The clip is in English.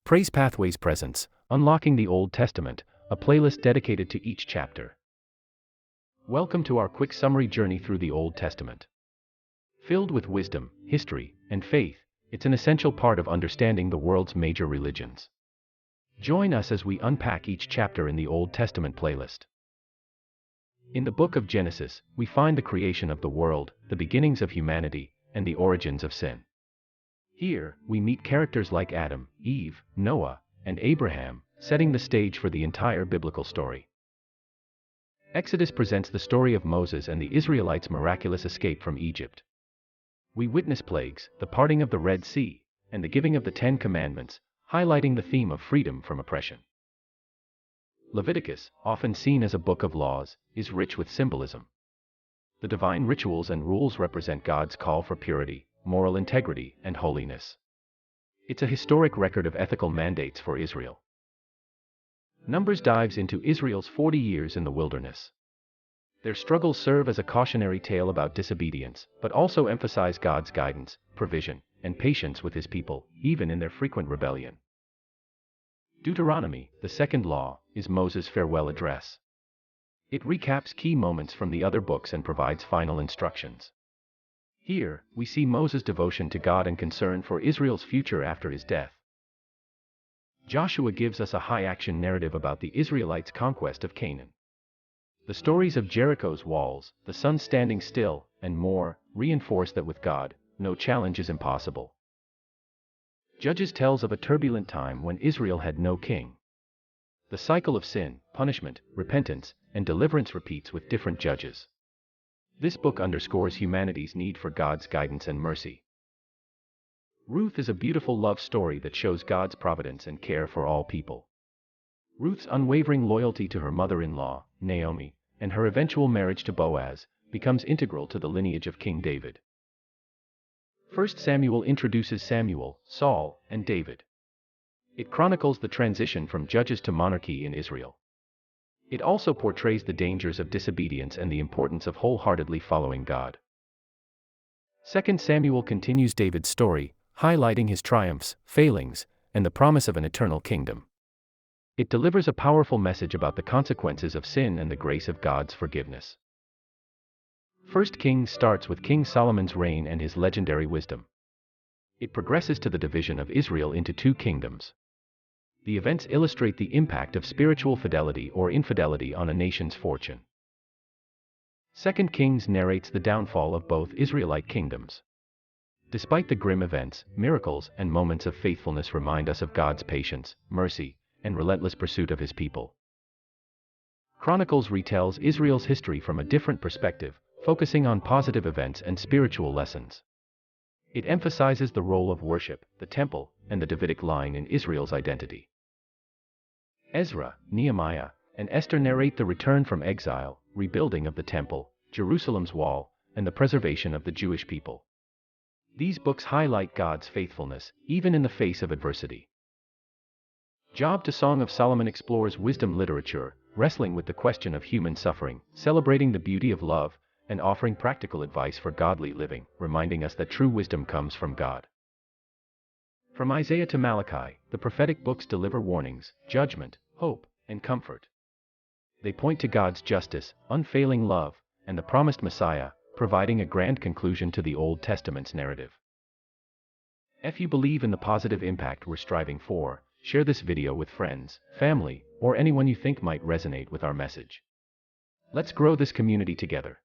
Praise Pathways presents Unlocking the Old Testament, a playlist dedicated to each chapter. Welcome to our quick summary journey through the Old Testament. Filled with wisdom, history, and faith, it's an essential part of understanding the world's major religions. Join us as we unpack each chapter in the Old Testament playlist. In the book of Genesis, we find the creation of the world, the beginnings of humanity, and the origins of sin. Here, we meet characters like Adam, Eve, Noah, and Abraham, setting the stage for the entire biblical story. Exodus presents the story of Moses and the Israelites' miraculous escape from Egypt. We witness plagues, the parting of the Red Sea, and the giving of the Ten Commandments, highlighting the theme of freedom from oppression. Leviticus, often seen as a book of laws, is rich with symbolism. The divine rituals and rules represent God's call for purity, moral integrity, and holiness. It's a historic record of ethical mandates for Israel. Numbers dives into Israel's 40 years in the wilderness. Their struggles serve as a cautionary tale about disobedience, but also emphasize God's guidance, provision, and patience with His people, even in their frequent rebellion. Deuteronomy, the second law, is Moses' farewell address. It recaps key moments from the other books and provides final instructions. Here, we see Moses' devotion to God and concern for Israel's future after his death. Joshua gives us a high-action narrative about the Israelites' conquest of Canaan. The stories of Jericho's walls, the sun standing still, and more, reinforce that with God, no challenge is impossible. Judges tells of a turbulent time when Israel had no king. The cycle of sin, punishment, repentance, and deliverance repeats with different judges. This book underscores humanity's need for God's guidance and mercy. Ruth is a beautiful love story that shows God's providence and care for all people. Ruth's unwavering loyalty to her mother-in-law, Naomi, and her eventual marriage to Boaz, becomes integral to the lineage of King David. 1 Samuel introduces Samuel, Saul, and David. It chronicles the transition from judges to monarchy in Israel. It also portrays the dangers of disobedience and the importance of wholeheartedly following God. 2 Samuel continues David's story, highlighting his triumphs, failings, and the promise of an eternal kingdom. It delivers a powerful message about the consequences of sin and the grace of God's forgiveness. 1 Kings starts with King Solomon's reign and his legendary wisdom. It progresses to the division of Israel into two kingdoms. The events illustrate the impact of spiritual fidelity or infidelity on a nation's fortune. 2 Kings narrates the downfall of both Israelite kingdoms. Despite the grim events, miracles and moments of faithfulness remind us of God's patience, mercy, and relentless pursuit of His people. Chronicles retells Israel's history from a different perspective, focusing on positive events and spiritual lessons. It emphasizes the role of worship, the temple, and the Davidic line in Israel's identity. Ezra, Nehemiah, and Esther narrate the return from exile, rebuilding of the temple, Jerusalem's wall, and the preservation of the Jewish people. These books highlight God's faithfulness, even in the face of adversity. Job to Song of Solomon explores wisdom literature, wrestling with the question of human suffering, celebrating the beauty of love, and offering practical advice for godly living, reminding us that true wisdom comes from God. From Isaiah to Malachi, the prophetic books deliver warnings, judgment, hope, and comfort. They point to God's justice, unfailing love, and the promised Messiah, providing a grand conclusion to the Old Testament's narrative. If you believe in the positive impact we're striving for, share this video with friends, family, or anyone you think might resonate with our message. Let's grow this community together.